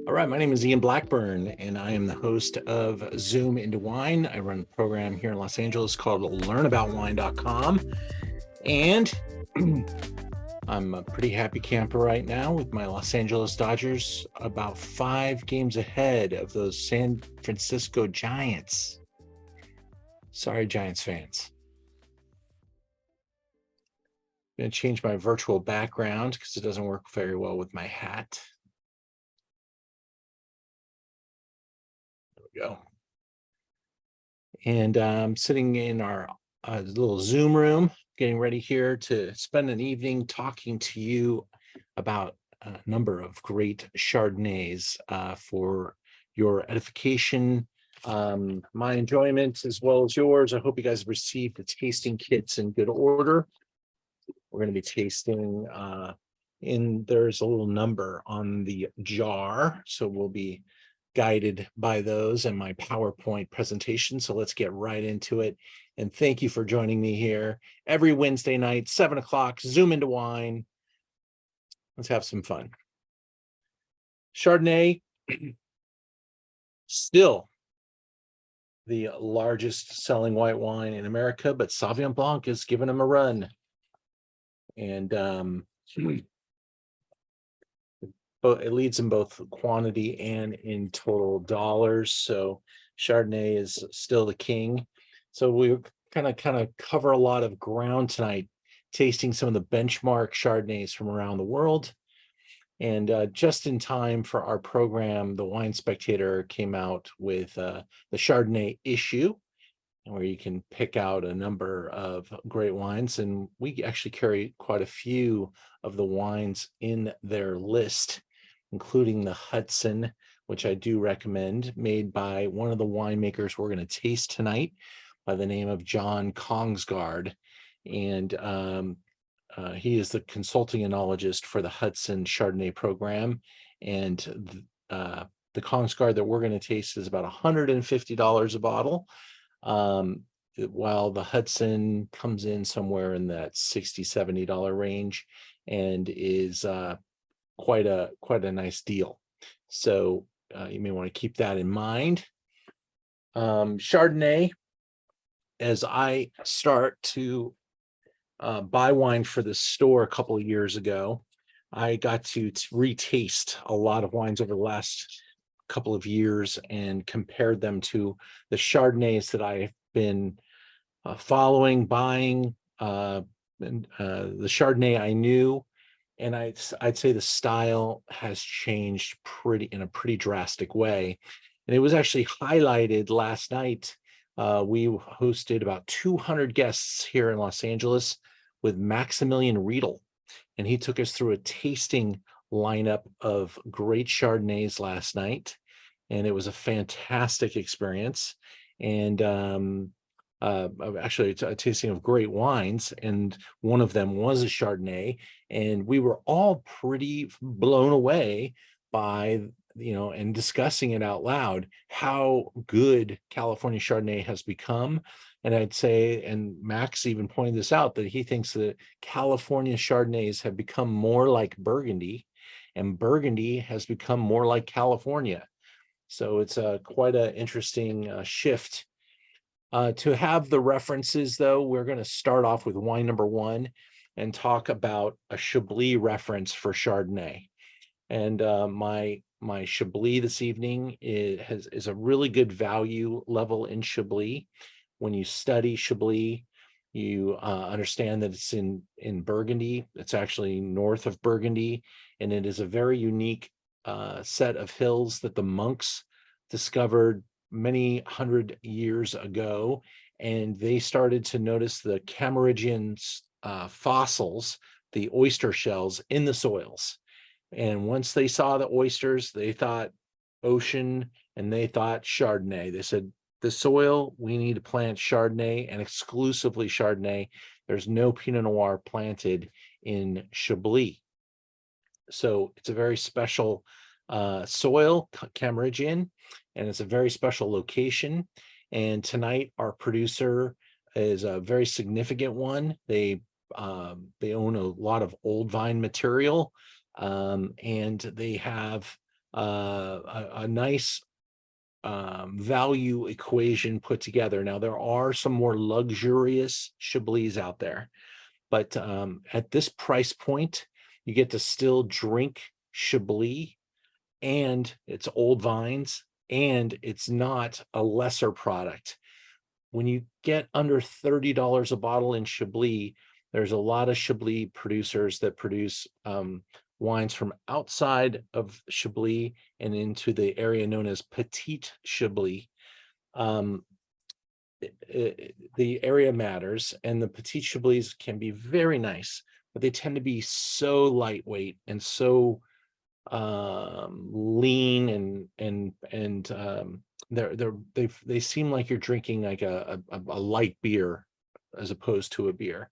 All right, my name is Ian Blackburn, and I am the host of Zoom into Wine. I run a program here in Los Angeles called learnaboutwine.com. And I'm a pretty happy camper right now with my Los Angeles Dodgers about 5 games ahead of those San Francisco Giants. Sorry, Giants fans. I'm going to change my virtual background because it doesn't work very well with my hat. There we go. And I'm sitting in our little Zoom room, getting ready here to spend an evening talking to you about a number of great Chardonnays for your edification, my enjoyment, as well as yours. I hope you guys received the tasting kits in good order. We're going to be tasting there's a little number on the jar, so we'll be guided by those and my PowerPoint presentation. So let's get right into it. And thank you for joining me here every Wednesday night, 7 o'clock, Zoom into Wine. Let's have some fun. Chardonnay, still the largest selling white wine in America, but Sauvignon Blanc is giving them a run. And it leads in both quantity and in total dollars. So Chardonnay is still the king. So we kind of cover a lot of ground tonight, tasting some of the benchmark Chardonnays from around the world. And just in time for our program, the Wine Spectator came out with the Chardonnay issue, where you can pick out a number of great wines. And we actually carry quite a few of the wines in their list, including the Hudson, which I do recommend, made by one of the winemakers we're going to taste tonight by the name of John Kongsgaard. And he is the consulting enologist for the Hudson Chardonnay program. And the Kongsgaard that we're going to taste is about $150 a bottle, while the Hudson comes in somewhere in that $60-$70 range and is quite a nice deal. So you may want to keep that in mind. Chardonnay, as I start to buy wine for the store a couple of years ago, I got to retaste a lot of wines over the last couple of years and compared them to the Chardonnays that I've been following, buying, and the Chardonnay I knew. And I'd say the style has changed in a pretty drastic way. And it was actually highlighted last night. We hosted about 200 guests here in Los Angeles with Maximilian Riedel. And he took us through a tasting lineup of great Chardonnays last night. And it was a fantastic experience. And actually a tasting of great wines, and one of them was a Chardonnay, and we were all pretty blown away by, and discussing it out loud, how good California Chardonnay has become. And I'd say, and Max even pointed this out, that he thinks that California Chardonnays have become more like Burgundy, and Burgundy has become more like California. So it's quite an interesting shift. To have the references, though, we're going to start off with wine number 1 and talk about a Chablis reference for Chardonnay. And my Chablis this evening is a really good value level in Chablis. When you study Chablis, you understand that it's in Burgundy. It's actually north of Burgundy, and it is a very unique set of hills that the monks discovered many hundred years ago, and they started to notice the Cameroonian fossils, the oyster shells in the soils. And once they saw the oysters, they thought ocean, and they thought Chardonnay. They said, the soil, we need to plant Chardonnay, and exclusively Chardonnay. There's no Pinot Noir planted in Chablis. So it's a very special soil, Cameroonian, and it's a very special location. And tonight, our producer is a very significant one. They own a lot of old vine material, and they have a nice value equation put together. Now, there are some more luxurious Chablis out there, but at this price point, you get to still drink Chablis, and it's old vines, and it's not a lesser product. When you get under $30 a bottle in Chablis, there's a lot of Chablis producers that produce wines from outside of Chablis and into the area known as Petit Chablis. Um, the area matters, and the Petit Chablis can be very nice, but they tend to be so lightweight and so lean, and they seem like you're drinking like a light beer as opposed to a beer.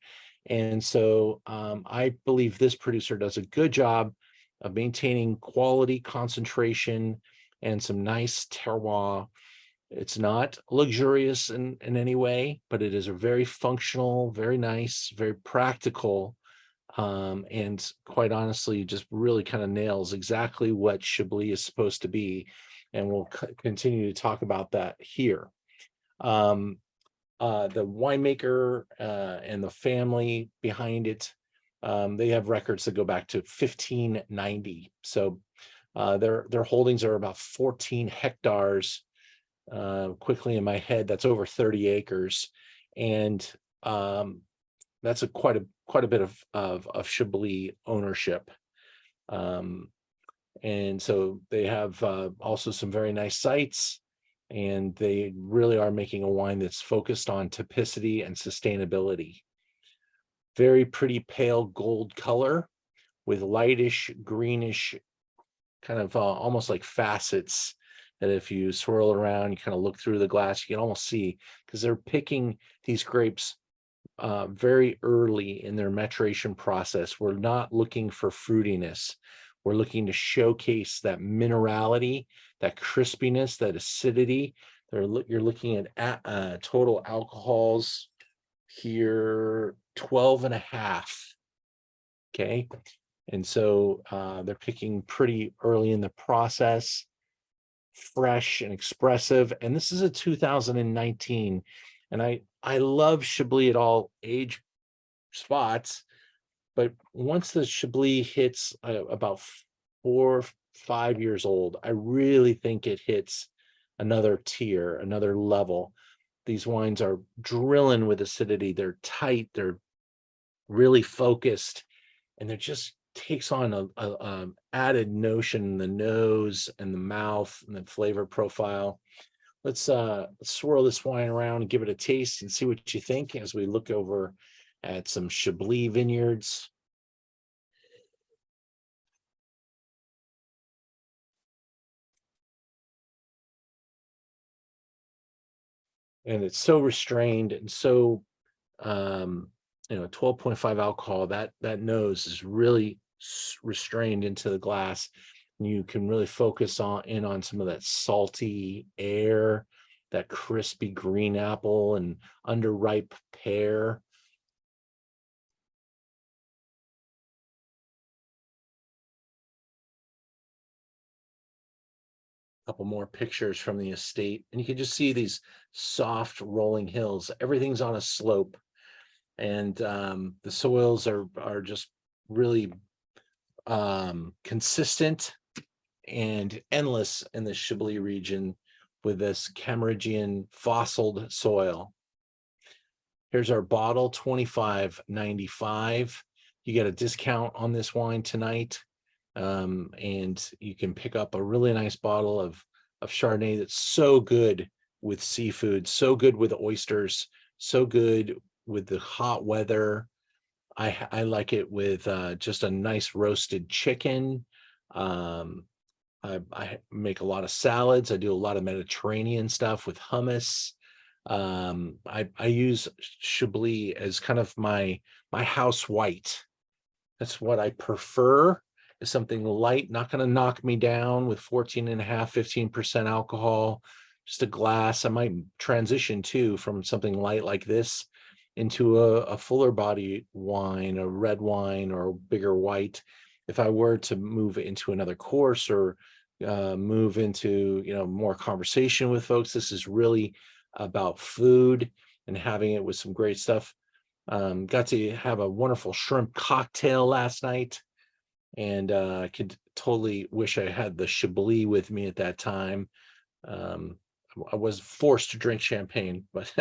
And so I believe this producer does a good job of maintaining quality, concentration, and some nice terroir. It's not luxurious in any way, but it is a very functional, very nice, very practical, and quite honestly, just really kind of nails exactly what Chablis is supposed to be. And we'll continue to talk about that here. Um, the winemaker and the family behind it, they have records that go back to 1590. So their holdings are about 14 hectares. Quickly in my head, that's over 30 acres, and that's quite a bit of Chablis ownership. And so they have also some very nice sites, and they really are making a wine that's focused on typicity and sustainability. Very pretty pale gold color with lightish greenish kind of almost like facets that if you swirl around, you kind of look through the glass, you can almost see, because they're picking these grapes very early in their maturation process. We're not looking for fruitiness. We're looking to showcase that minerality, that crispiness, that acidity. You're looking at total alcohols here, 12 and a half. Okay. And so they're picking pretty early in the process, fresh and expressive. And this is a 2019. And I love Chablis at all age spots, but once the Chablis hits about 4 or 5 years old, I really think it hits another tier, another level. These wines are drilling with acidity. They're tight. They're really focused, and it just takes on a added notion in the nose and the mouth and the flavor profile. Let's swirl this wine around and give it a taste and see what you think as we look over at some Chablis vineyards. And it's so restrained and so 12.5 alcohol. That nose is really restrained into the glass. And you can really focus on some of that salty air, that crispy green apple and underripe pear. Couple more pictures from the estate, and you can just see these soft rolling hills. Everything's on a slope, and the soils are just really consistent and endless in the Chablis region with this Cameroonian fossiled soil. Here's our bottle, $25.95. You get a discount on this wine tonight. And you can pick up a really nice bottle of Chardonnay that's so good with seafood, so good with oysters, so good with the hot weather. I like it with just a nice roasted chicken. I make a lot of salads. I do a lot of Mediterranean stuff with hummus. I use Chablis as kind of my house white. That's what I prefer, is something light, not going to knock me down with 14.5, 15% alcohol, just a glass. I might transition too from something light like this into a fuller body wine, a red wine or a bigger white. If I were to move into another course or move into, more conversation with folks. This is really about food and having it with some great stuff. Got to have a wonderful shrimp cocktail last night, and I could totally wish I had the Chablis with me at that time. Um, I was forced to drink champagne, but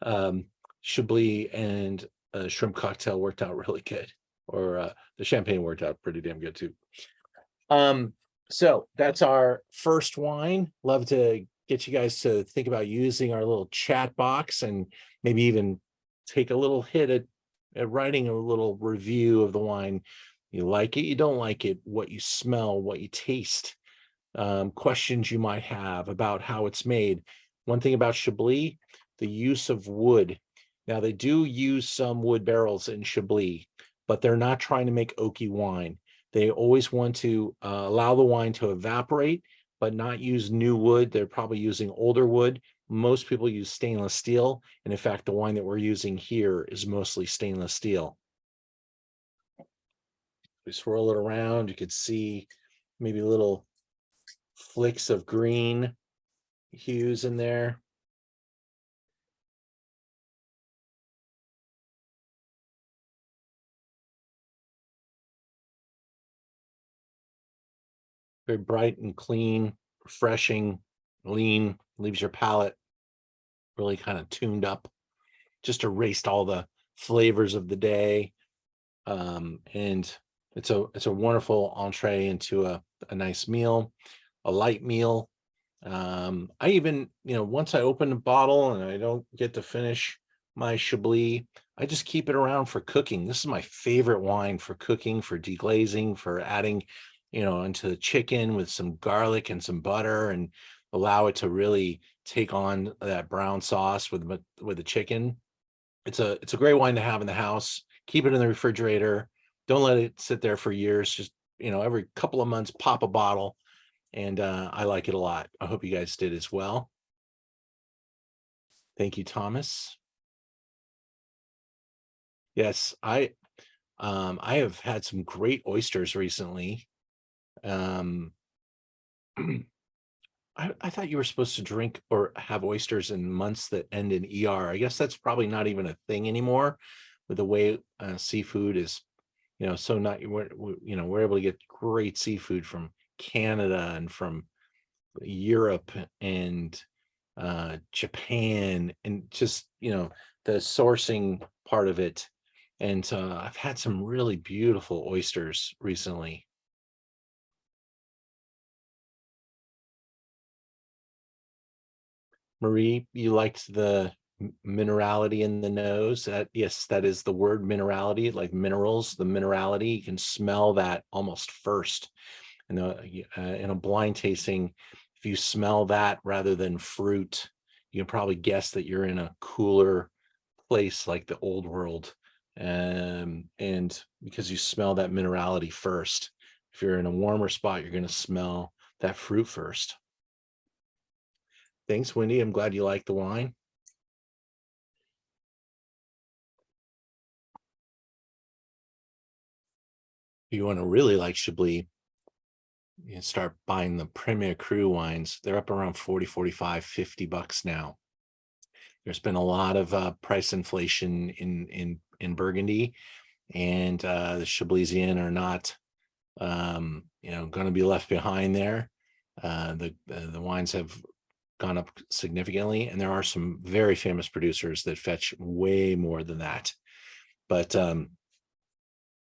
um, Chablis and a shrimp cocktail worked out really good, or the champagne worked out pretty damn good too. Um, so that's our first wine. Love to get you guys to think about using our little chat box and maybe even take a little hit at writing a little review of the wine. You like it, you don't like it, what you smell, what you taste, questions you might have about how it's made. One thing about Chablis, the use of wood. Now, they do use some wood barrels in Chablis, but they're not trying to make oaky wine. They always want to allow the wine to evaporate, but not use new wood. They're probably using older wood. Most people use stainless steel. And in fact, the wine that we're using here is mostly stainless steel. We swirl it around. You could see maybe little flicks of green hues in there. Very bright and clean, refreshing, lean, leaves your palate really kind of tuned up, just erased all the flavors of the day. And it's a wonderful entree into a nice meal, a light meal. I even, once I open a bottle and I don't get to finish my Chablis, I just keep it around for cooking. This is my favorite wine for cooking, for deglazing, for adding, into the chicken with some garlic and some butter, and allow it to really take on that brown sauce with the chicken. It's a great wine to have in the house. Keep it in the refrigerator. Don't let it sit there for years. Just, every couple of months, pop a bottle, and I like it a lot. I hope you guys did as well. Thank you, Thomas. Yes, I have had some great oysters recently. Um, I thought you were supposed to drink or have oysters in months that end in ER. I guess that's probably not even a thing anymore with the way seafood is, so not we're able to get great seafood from Canada and from Europe and Japan, and just, the sourcing part of it. And I've had some really beautiful oysters recently. Marie, you liked the minerality in the nose. Yes, that is the word, minerality, like minerals, the minerality. You can smell that almost first. And in a blind tasting, if you smell that rather than fruit, you can probably guess that you're in a cooler place like the old world. And because you smell that minerality first. If you're in a warmer spot, you're going to smell that fruit first. Thanks, Wendy. I'm glad you like the wine. If you want to really like Chablis, you can start buying the Premier Cru wines. They're up around 40, 45, 50 bucks now. There's been a lot of price inflation in Burgundy, and the Chablisian are not, going to be left behind there. The wines have gone up significantly, and there are some very famous producers that fetch way more than that. But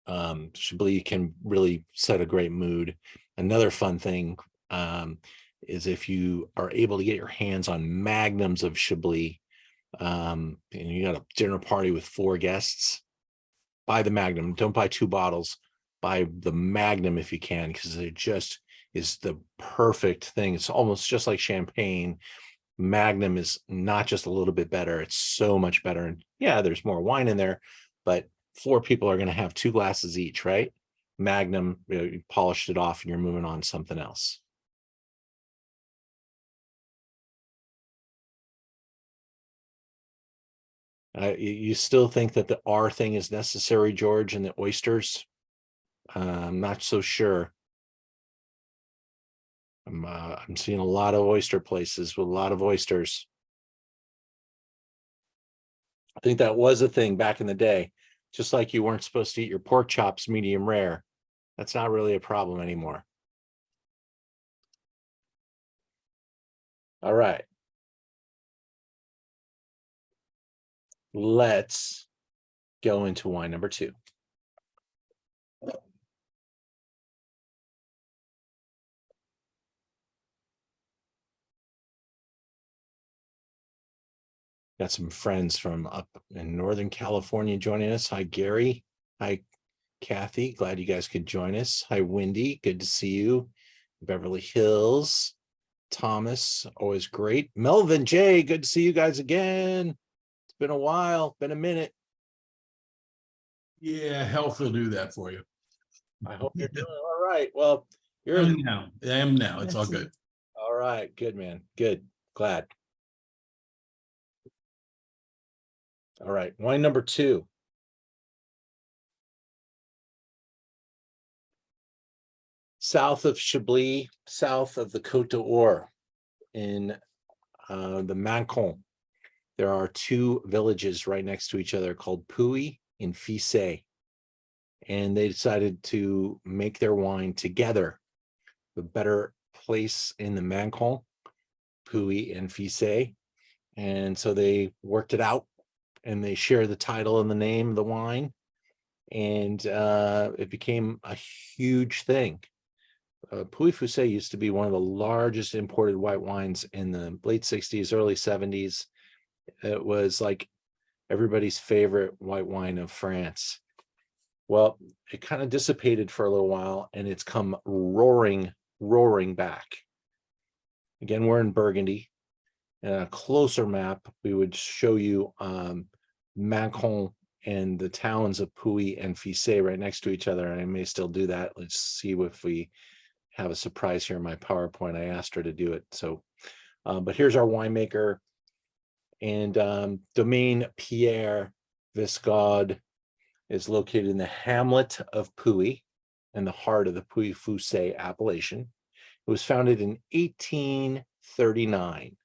Chablis can really set a great mood. Another fun thing is if you are able to get your hands on magnums of Chablis, and you got a dinner party with 4 guests, buy the magnum. Don't buy 2 bottles. Buy the magnum if you can, because it just is the perfect thing. It's almost just like champagne. Magnum is not just a little bit better, it's so much better. And yeah, there's more wine in there, but 4 people are going to have 2 glasses each, right? Magnum, you polished it off and you're moving on to something else. You still think that the R thing is necessary, George, and the oysters? I'm not so sure. I'm seeing a lot of oyster places with a lot of oysters. I think that was a thing back in the day, just like you weren't supposed to eat your pork chops medium rare. That's not really a problem anymore. All right. Let's go into wine number 2. Got some friends from up in Northern California joining us. Hi, Gary. Hi, Kathy. Glad you guys could join us. Hi, Wendy. Good to see you. Beverly Hills. Thomas, always great. Melvin J, good to see you guys again. It's been a while, been a minute. Yeah, health will do that for you. I hope you're doing all right. Well, I am now. It's all good. All right, good, man. Good. Glad. All right, wine number 2. South of Chablis, south of the Côte d'Or, in the Mancon. There are 2 villages right next to each other called Puy and Fissé. And they decided to make their wine together. The better place in the Mancon, Puy and Fissé. And so they worked it out, and they share the title and the name of the wine. And it became a huge thing. Puy Fissé used to be one of the largest imported white wines in the late 60s, early 70s. It was like everybody's favorite white wine of France. Well, it kind of dissipated for a little while, and it's come roaring back. Again, we're in Burgundy. And a closer map, we would show you Mancon and the towns of Puy and Fissé right next to each other. And I may still do that. Let's see if we have a surprise here in my PowerPoint. I asked her to do it. So, but here's our winemaker. And Domaine Pierre Viscaude is located in the hamlet of Puy, in the heart of the Puy Fissé appellation. It was founded in 1839,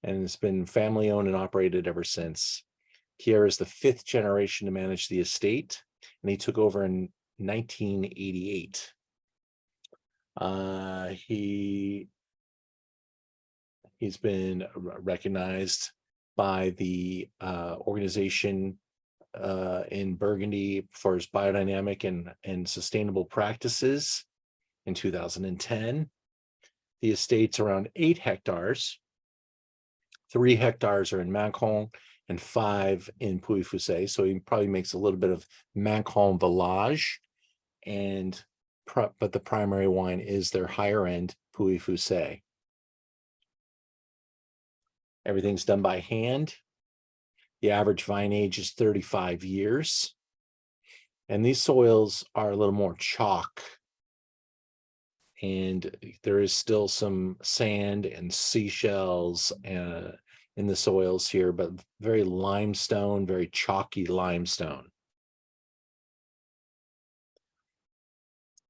and it's been family owned and operated ever since. Pierre is the 5th generation to manage the estate, and he took over in 1988. He's been recognized by the organization in Burgundy for his biodynamic and sustainable practices in 2010. The estate's around 8 hectares. 3 hectares are in Mancon and 5 in Puy Fissé. So he probably makes a little bit of Mancon village, but the primary wine is their higher end Puy Fissé. Everything's done by hand. The average vine age is 35 years. And these soils are a little more chalk. And there is still some sand and seashells in the soils here, but very limestone, very chalky limestone.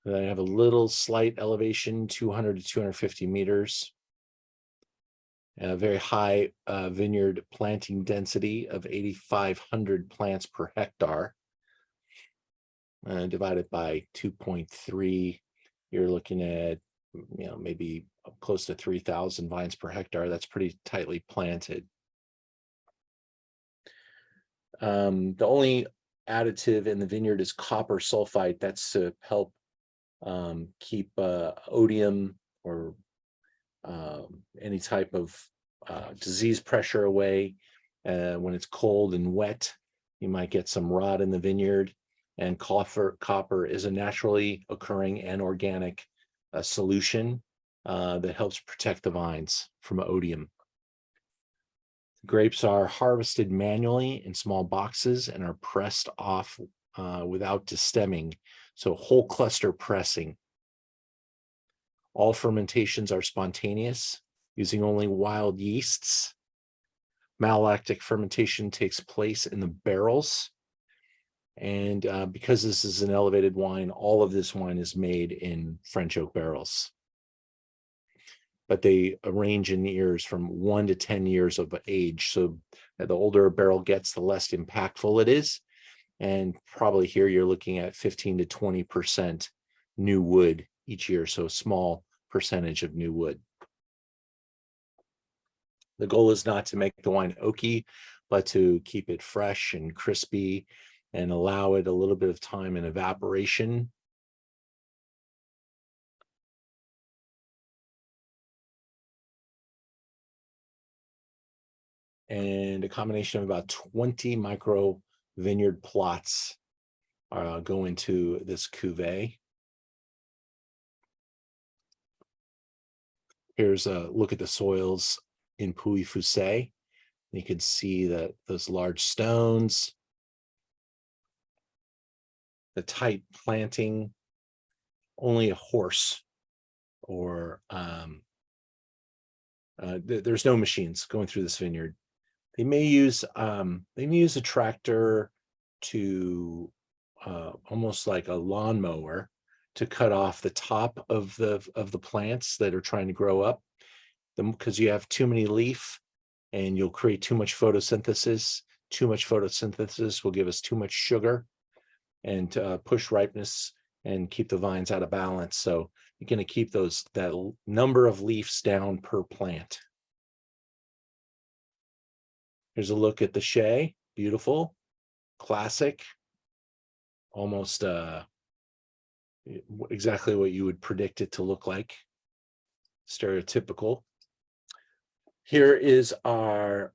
Then I have a little slight elevation, 200 to 250 meters. A very high vineyard planting density of 8,500 plants per hectare. Divided by 2.3, you're looking at maybe close to 3,000 vines per hectare. That's pretty tightly planted. The only additive in the vineyard is copper sulfite. That's to help keep odium or any type of disease pressure away. When it's cold and wet, you might get some rot in the vineyard. And copper is a naturally occurring and organic solution that helps protect the vines from odium. Grapes are harvested manually in small boxes and are pressed off without destemming, so whole cluster pressing. All fermentations are spontaneous, using only wild yeasts. Malolactic fermentation takes place in the barrels. And because this is an elevated wine, all of this wine is made in French oak barrels. but they range in years from 1 to 10 years of age. So the older a barrel gets, the less impactful it is. And probably here you're looking at 15 to 20% new wood each year. So a small percentage of new wood. The goal is not to make the wine oaky, but to keep it fresh and crispy and allow it a little bit of time in evaporation. And a combination of about 20 micro vineyard plots go into this cuvee. Here's a look at the soils in Pouilly-Fuissé. You can see that those large stones, the tight planting, only a horse or there's no machines going through this vineyard. They may use a tractor to almost like a lawnmower to cut off the top of the plants that are trying to grow up, because you have too many leaf and you'll create too much photosynthesis. Too much photosynthesis will give us too much sugar and push ripeness and keep the vines out of balance. So you're going to keep that number of leaves down per plant. Here's a look at the Shea. Beautiful, classic, almost exactly what you would predict it to look like. Stereotypical. Here is our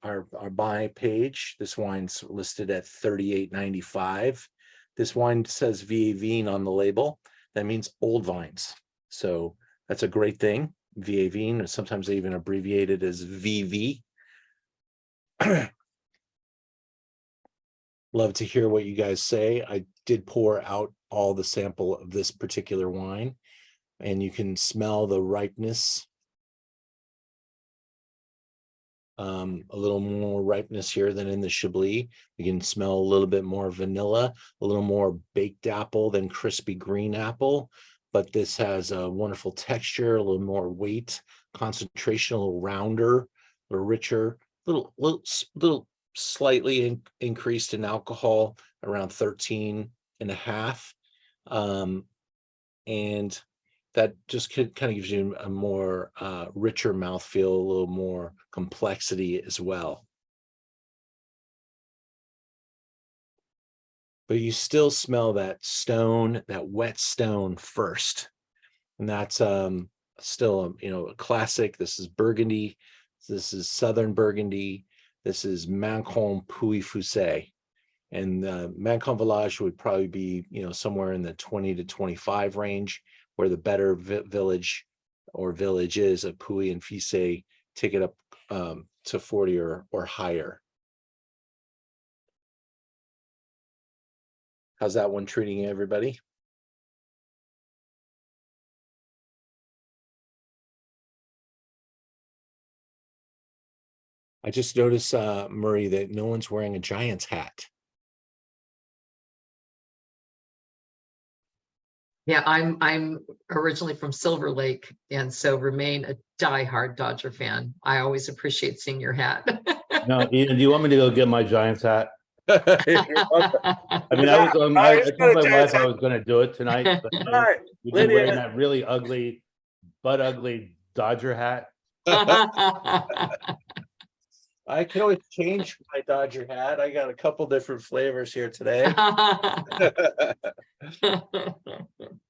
buy page. This wine's listed at $38.95. This wine says Vieille on the label. That means old vines. So that's a great thing. Vieille, sometimes they even abbreviate it as VV. Love to hear what you guys say. I did pour out all the sample of this particular wine, and you can smell the ripeness. A little more ripeness here than in the Chablis. You can smell a little bit more vanilla, a little more baked apple than crispy green apple, but this has a wonderful texture, a little more weight, concentration, a little rounder, a little richer, little slightly increased in alcohol, around 13.5. And that just kind of gives you a more richer mouthfeel, a little more complexity as well. But you still smell that stone, that wet stone first. And that's still, a classic. This is Burgundy. This is Southern Burgundy. This is Macon Pouilly-Fuissé. And Macon Village would probably be, somewhere in the 20 to 25 range, where the better village or villages of Pouilly and Fuissé take it up to 40 or higher. How's that one treating everybody? I just noticed, Murray, that no one's wearing a Giants hat. Yeah, I'm originally from Silver Lake, and so remain a diehard Dodger fan. I always appreciate seeing your hat. No, Ian, do you want me to go get my Giants hat? I mean, I told my wife I was going to do it tonight, but you've been wearing that really ugly, butt ugly Dodger hat. I can always change my Dodger hat. I got a couple different flavors here today.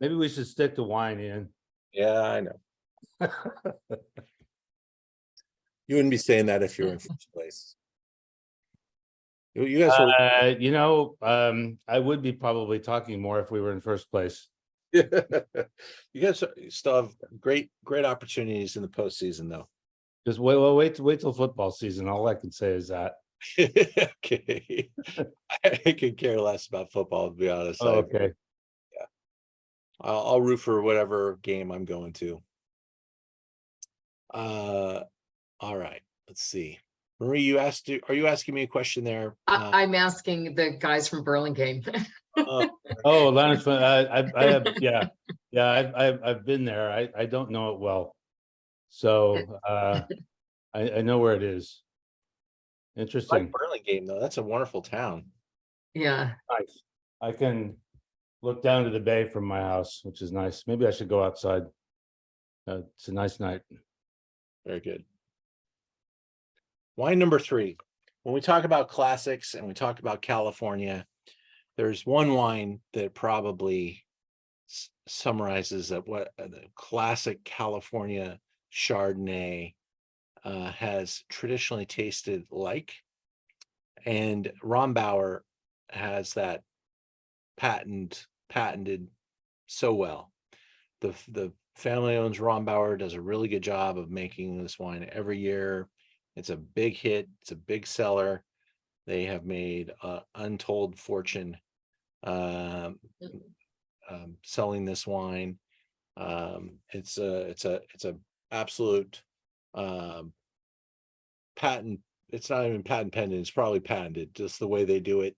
Maybe we should stick to wine, Ian. Yeah, I know. You wouldn't be saying that if you were in first place. You guys were, I would be probably talking more if we were in first place. you guys still have great opportunities in the postseason, though. Just wait till football season. All I can say is that. Okay. I could care less about football, to be honest. Oh, okay. Yeah. I'll root for whatever game I'm going to. All right. Let's see. Marie, are you asking me a question there? I'm asking the guys from Burlingame. Oh, Leonard's fun. I have, yeah. I've been there. I don't know it well. So I know where it is. Like Interesting. Burlingame, though, that's a wonderful town. Yeah. Nice. I can look down to the bay from my house, which is nice. Maybe I should go outside. It's a nice night. Very good. Wine number 3. When we talk about classics and we talk about California, there's one wine that probably summarizes that what the classic California Chardonnay has traditionally tasted like. And Rombauer has that patented so well. The family owns Rombauer, does a really good job of making this wine every year. It's a big hit. It's a big seller. They have made an untold fortune selling this wine. It's a absolute patent. It's not even patent pending. It's probably patented. Just the way they do it.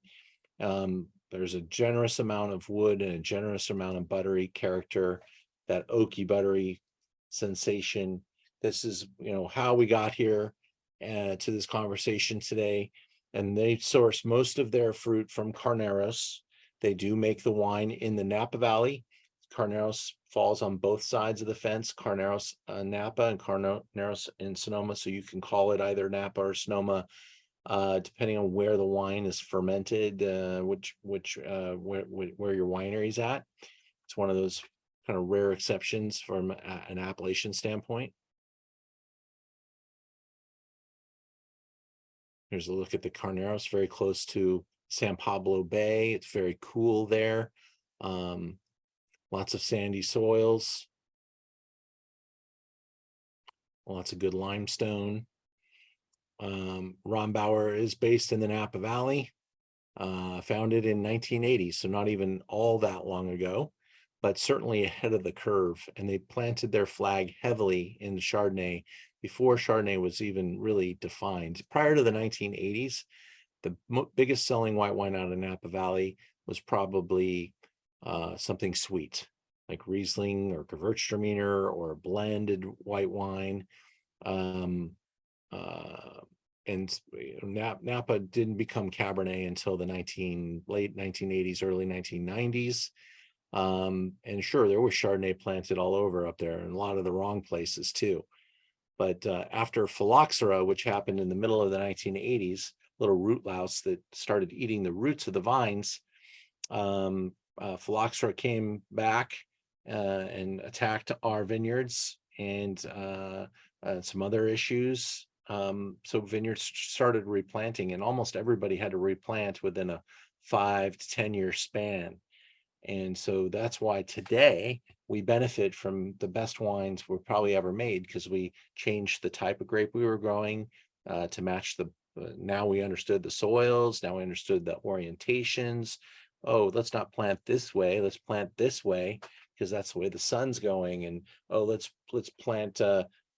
There's a generous amount of wood and a generous amount of buttery character. That oaky buttery sensation. This is how we got here to this conversation today. And they source most of their fruit from Carneros. They do make the wine in the Napa Valley. Carneros falls on both sides of the fence, Carneros Napa and Carneros in Sonoma. So you can call it either Napa or Sonoma, depending on where the wine is fermented, where your winery's at. It's one of those kind of rare exceptions from an appellation standpoint. Here's a look at the Carneros, very close to San Pablo Bay. It's very cool there. Lots of sandy soils. Lots of good limestone. Rombauer is based in the Napa Valley, founded in 1980, so not even all that long ago, but certainly ahead of the curve. And they planted their flag heavily in Chardonnay before Chardonnay was even really defined. Prior to the 1980s, the biggest selling white wine out of Napa Valley was probably something sweet, like Riesling or Gewürztraminer or a blended white wine. And Napa didn't become Cabernet until the late 1980s, early 1990s. And sure, there was Chardonnay planted all over up there, and a lot of the wrong places too. But after phylloxera, which happened in the middle of the 1980s, little root louse that started eating the roots of the vines, phylloxera came back and attacked our vineyards and some other issues. So vineyards started replanting, and almost everybody had to replant within a 5 to 10 year span. And so that's why today we benefit from the best wines we've probably ever made, because we changed the type of grape we were growing to match the, now we understood the soils, now we understood the orientations. Oh, let's not plant this way, let's plant this way, because that's the way the sun's going. And oh, let's plant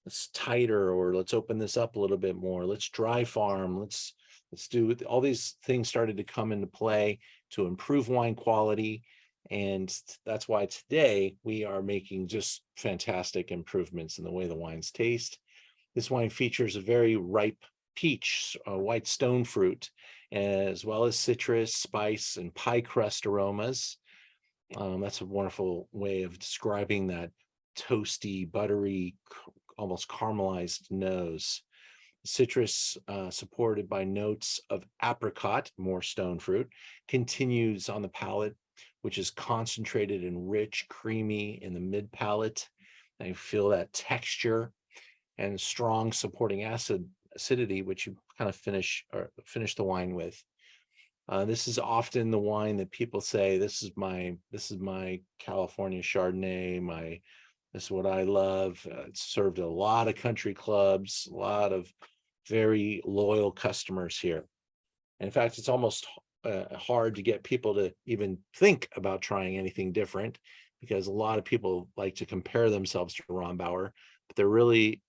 it's tighter, or let's open this up a little bit more, let's dry farm, let's do all these things started to come into play to improve wine quality. And that's why today we are making just fantastic improvements in the way the wines taste. This wine features a very ripe peach, white stone fruit, as well as citrus, spice, and pie crust aromas. That's a wonderful way of describing that toasty, buttery, almost caramelized nose. Citrus, supported by notes of apricot, more stone fruit, continues on the palate, which is concentrated and rich, creamy in the mid palate. And you feel that texture and strong supporting acidity, which you kind of finish the wine with. This is often the wine that people say, this is my California Chardonnay, this is what I love. It's served at a lot of country clubs, a lot of very loyal customers here. In fact, it's almost hard to get people to even think about trying anything different, because a lot of people like to compare themselves to Rombauer, but there really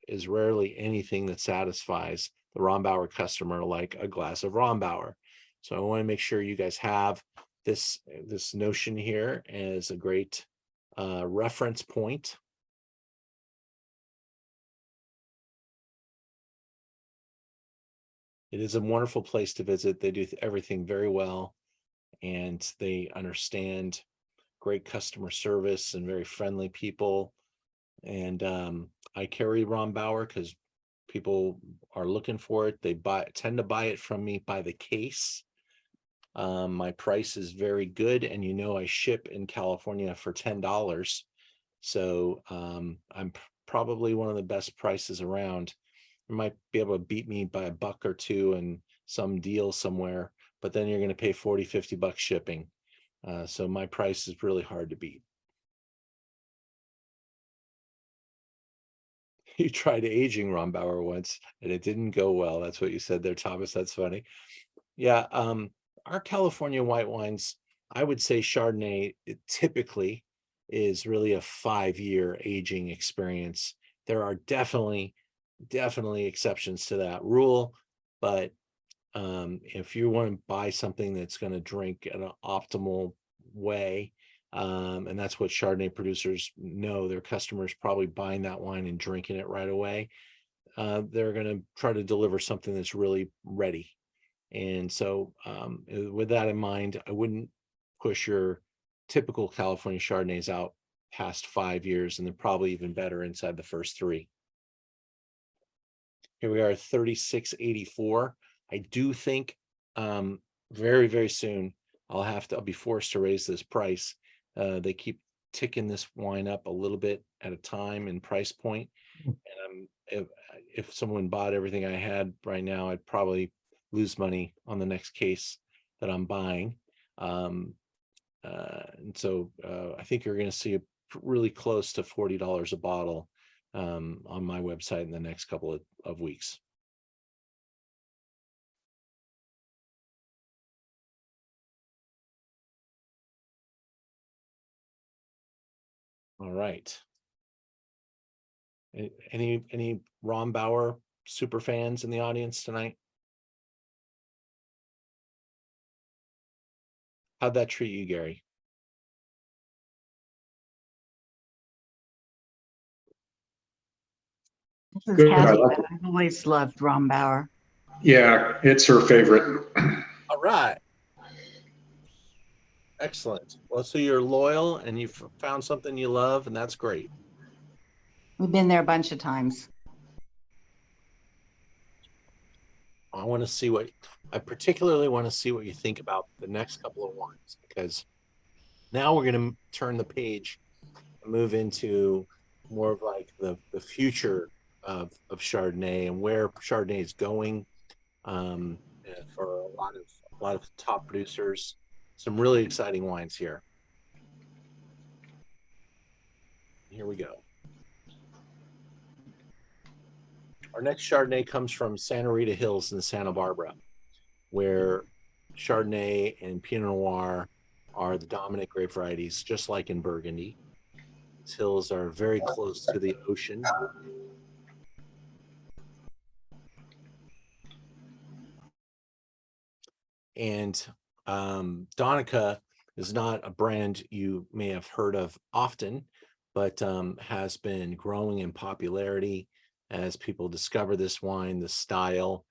is rarely anything that satisfies the Rombauer customer like a glass of Rombauer. So I want to make sure you guys have this notion here as a great reference point. it is a wonderful place to visit. They do everything very well, and they understand great customer service and very friendly people. And I carry Ron Bauer because people are looking for it. They tend to buy it from me by the case. My price is very good, and I ship in California for $10. So I'm probably one of the best prices around. You might be able to beat me by $1 or $2 in some deal somewhere, but then you're going to pay 40-50 bucks shipping. So my price is really hard to beat. You tried aging Ron Bauer once and it didn't go well. That's what you said there, Thomas. That's funny. Yeah. Our California white wines, I would say Chardonnay, it typically is really a 5-year aging experience. There are definitely exceptions to that rule, but if you want to buy something that's going to drink in an optimal way, and that's what Chardonnay producers know, their customers probably buying that wine and drinking it right away. They're going to try to deliver something that's really ready. And so with that in mind, I wouldn't push your typical California Chardonnays out past 5 years, and they're probably even better inside the first 3. Here we are at 36.84. I do think very, very soon I'll be forced to raise this price. They keep ticking this wine up a little bit at a time in price point. And if someone bought everything I had right now, I'd probably lose money on the next case that I'm buying. And so I think you're going to see really close to $40 a bottle on my website in the next couple of weeks. All right. Any Ron Bauer super fans in the audience tonight? How'd that treat you, Gary? This is Good, Kathy, but I've always loved Ron Bauer. Yeah, it's her favorite. All right. Excellent. Well, so you're loyal and you've found something you love, and that's great. We've been there a bunch of times. I particularly want to see what you think about the next couple of wines, because now we're going to turn the page and move into more of like the future of Chardonnay and where Chardonnay is going for a lot of top producers. Some really exciting wines here. Here we go. Our next Chardonnay comes from Santa Rita Hills in Santa Barbara, where Chardonnay and Pinot Noir are the dominant grape varieties, just like in Burgundy. These hills are very close to the ocean. And Donica is not a brand you may have heard of often, but has been growing in popularity as people discover this wine, the style.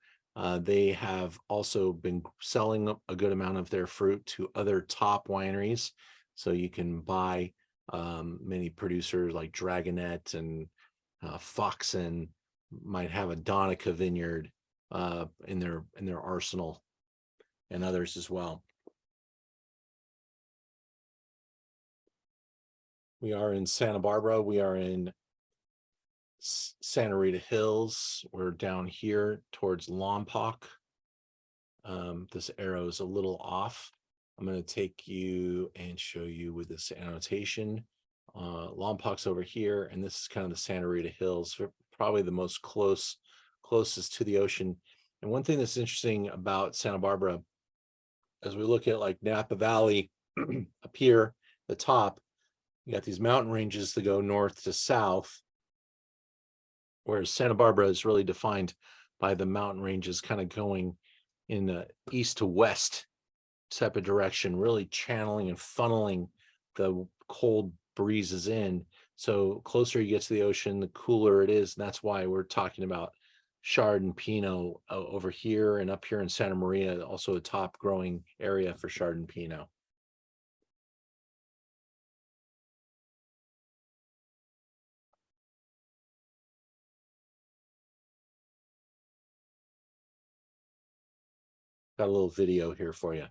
They have also been selling a good amount of their fruit to other top wineries. So you can buy many producers like Dragonette and Foxen might have a Donica vineyard in their arsenal, and others as well. We are in Santa Barbara. We are in Santa Rita Hills. We're down here towards Lompoc. This arrow is a little off. I'm going to take you and show you with this annotation. Lompoc's over here, and this is kind of the Santa Rita Hills, probably the most closest to the ocean. And one thing that's interesting about Santa Barbara, as we look at like Napa Valley up here, the top, you got these mountain ranges that go north to south, whereas Santa Barbara is really defined by the mountain ranges kind of going in the east to west type of direction, really channeling and funneling the cold breezes in. So closer you get to the ocean, the cooler it is. And that's why we're talking about Chard and Pinot over here and up here in Santa Maria, also a top growing area for Chard and Pinot. Got a little video here for you.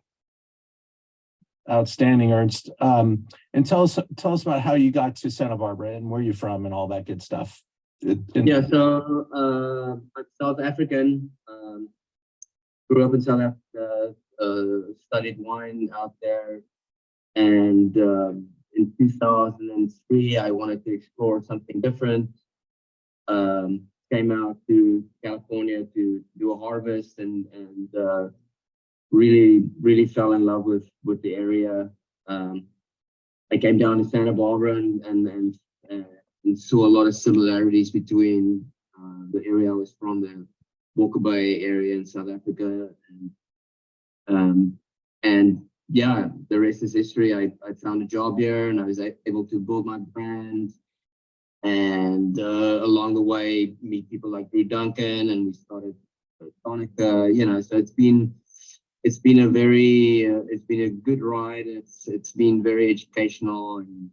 Outstanding, Ernst. And tell us about how you got to Santa Barbara and where you're from and all that good stuff. Yeah, so I'm South African. Grew up in South Africa. Studied wine out there, and in 2003, I wanted to explore something different. Came out to California to do a harvest, and really fell in love with the area. I came down to Santa Barbara and saw a lot of similarities between the area I was from, the Walker Bay area in South Africa, and yeah, the rest is history. I found a job here, and I was able to build my brand, and along the way meet people like Drew Duncan, and we started Tonica. You know, so it's been a very it's been a good ride. It's been very educational, and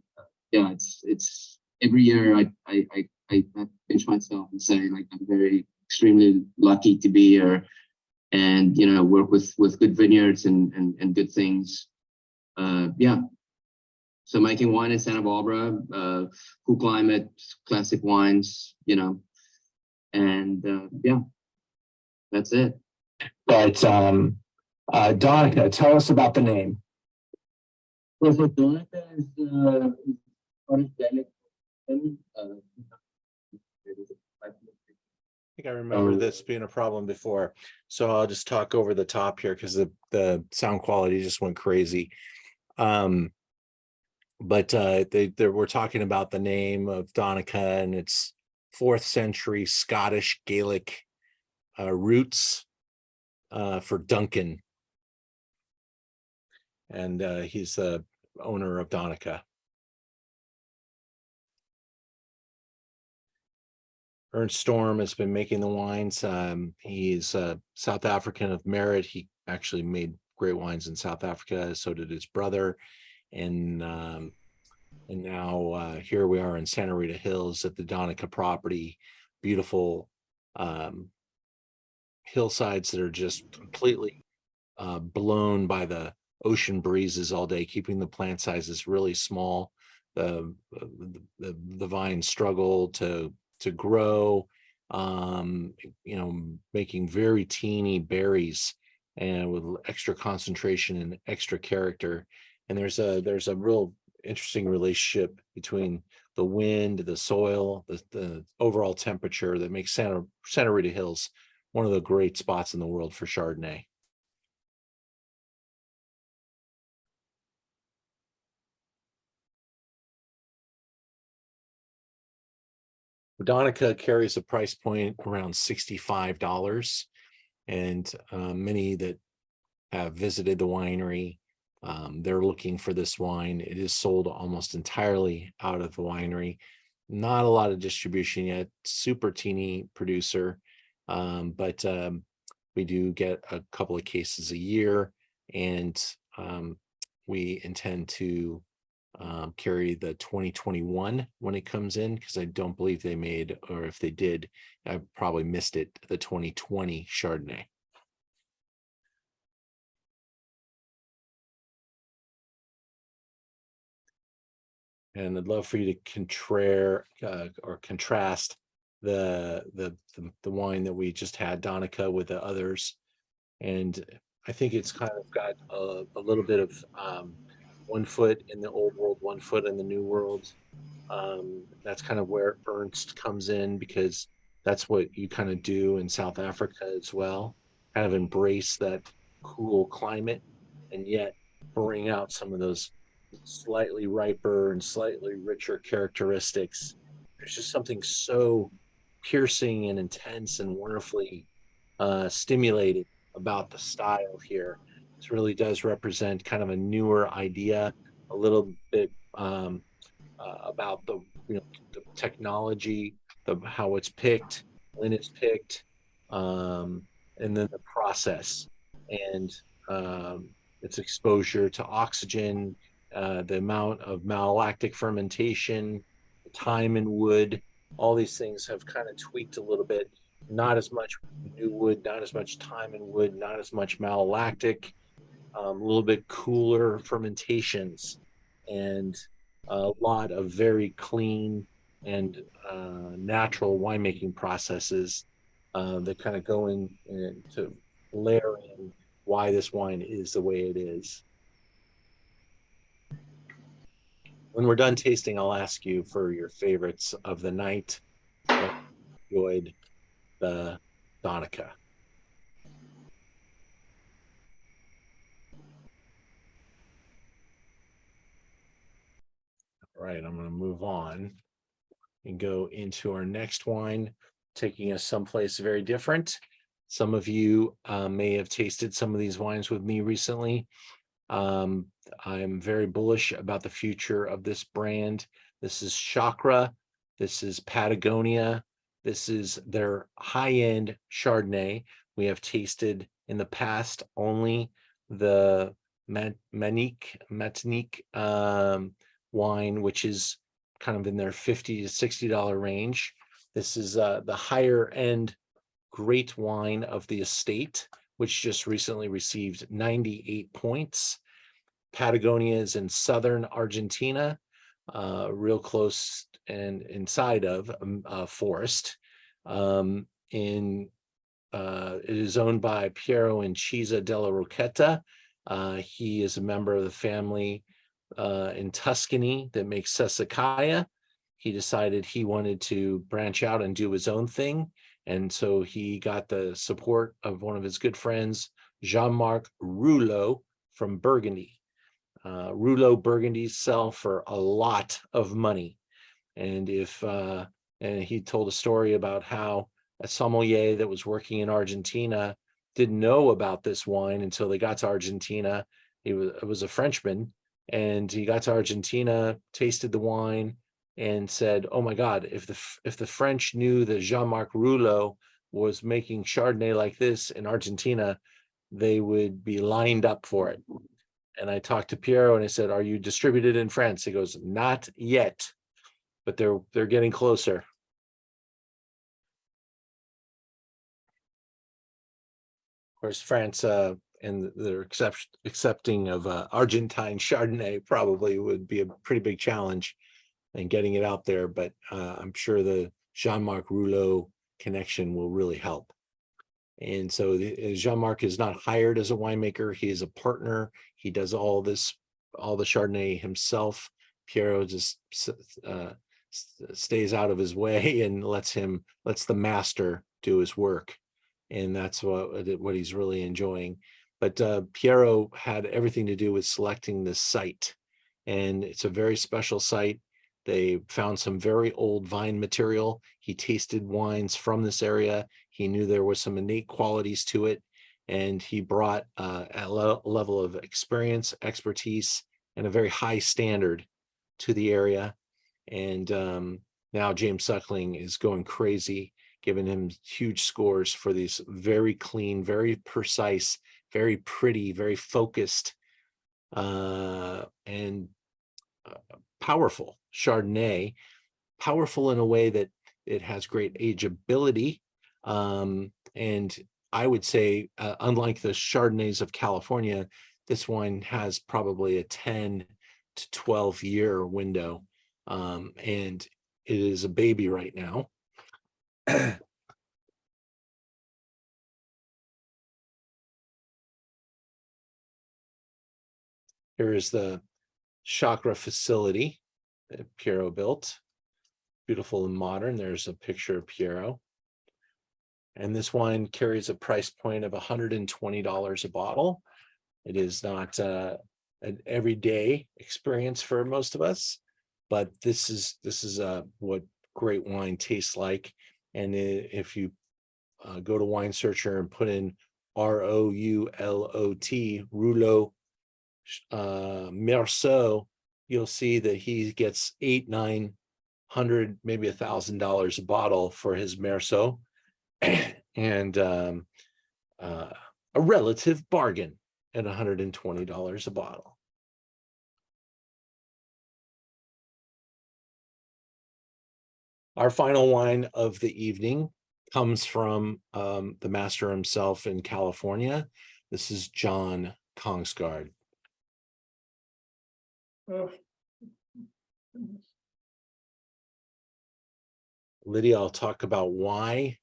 yeah, it's every year I pinch myself and say, like, I'm very extremely lucky to be here, and you know, work with good vineyards and good things. Yeah, so making wine in Santa Barbara, cool climate, classic wines, you know, and yeah, that's it. But Donica, tell us about the name. Well, so Tonica is Scottish Gaelic. I think I remember this being a problem before, so I'll just talk over the top here because the sound quality just went crazy. But they were talking about the name of Donica, and it's 4th century Scottish Gaelic roots for Duncan, and he's the owner of Donica. Ernst Storm has been making the wines. He's a South African of merit. He actually made great wines in South Africa. So did his brother. And now here we are in Santa Rita Hills at the Donica property. Beautiful hillsides that are just completely blown by the ocean breezes all day, keeping the plant sizes really small. The vines struggle to grow, you know, making very teeny berries and with extra concentration and extra character. And there's a real interesting relationship between the wind, the soil, the overall temperature that makes Santa Rita Hills one of the great spots in the world for Chardonnay. Donica carries a price point around $65, and many that have visited the winery, they're looking for this wine. It is sold almost entirely out of the winery. Not a lot of distribution yet, super teeny producer, but we do get a couple of cases a year, and we intend to carry the 2021 when it comes in, because I don't believe they made, or if they did, I probably missed it, the 2020 Chardonnay. And I'd love for you to contrast the wine that we just had, Donica, with the others. And I think it's kind of got a little bit of 1 foot in the old world, 1 foot in the new world. That's kind of where Ernst comes in, because that's what you kind of do in South Africa as well, kind of embrace that cool climate and yet bring out some of those slightly riper and slightly richer characteristics. There's just something so piercing and intense and wonderfully stimulating about the style here. This really does represent kind of a newer idea, a little bit about the technology, how it's picked, when it's picked, and then the process and its exposure to oxygen, the amount of malolactic fermentation, time in wood, all these things have kind of tweaked a little bit. Not as much new wood, not as much time in wood, not as much malolactic, a little bit cooler fermentations, and a lot of very clean and natural winemaking processes that kind of go into layer in why this wine is the way it is. When we're done tasting, I'll ask you for your favorites of the night. What enjoyed the Donica. All right, I'm going to move on and go into our next wine, taking us someplace very different. Some of you may have tasted some of these wines with me recently. I'm very bullish about the future of this brand. This is Chakra. This is Patagonia. This is their high-end Chardonnay. We have tasted in the past only the Matinique wine, which is kind of in their $50 to $60 range. This is the higher end great wine of the estate, which just recently received 98 points. Patagonia is in southern Argentina, real close and inside of a forest. It is owned by Piero Incisa della Rocchetta. He is a member of the family in Tuscany that makes Sassicaia. He decided he wanted to branch out and do his own thing. And so he got the support of one of his good friends, Jean-Marc Rouleau from Burgundy. Rouleau Burgundies sell for a lot of money. And and he told a story about how a sommelier that was working in Argentina didn't know about this wine until they got to Argentina. It was a Frenchman, and he got to Argentina, tasted the wine, and said, "Oh my God, if the French knew that Jean-Marc Rouleau was making Chardonnay like this in Argentina, they would be lined up for it." And I talked to Piero and I said, "Are you distributed in France?" He goes, "Not yet, but they're getting closer." Of course, France and their accepting of Argentine Chardonnay probably would be a pretty big challenge in getting it out there, but I'm sure the Jean-Marc Rouleau connection will really help. And so Jean-Marc is not hired as a winemaker. He is a partner. He does all the Chardonnay himself. Piero just stays out of his way and lets the master do his work. And that's what he's really enjoying. But Piero had everything to do with selecting this site. And it's a very special site. They found some very old vine material. He tasted wines from this area. He knew there was some innate qualities to it, and he brought a level of experience, expertise, and a very high standard to the area. And now James Suckling is going crazy, giving him huge scores for these very clean, very precise, very pretty, very focused, and powerful Chardonnay, powerful in a way that it has great ageability. And I would say, unlike the Chardonnays of California, this wine has probably a 10 to 12 year window. And it is a baby right now. Here is the Chakra facility that Piero built. Beautiful and modern. There's a picture of Piero. And this wine carries a price point of $120 a bottle. It is not an everyday experience for most of us, but this is what great wine tastes like. And if you go to Wine Searcher and put in ROULOT, Rouleau Meursault, you'll see that he gets $800, $900, maybe $1,000 a bottle for his Meursault. and a relative bargain at $120 a bottle. Our final wine of the evening comes from the master himself in California. This is John Kongsgaard. Lydia, I'll talk about why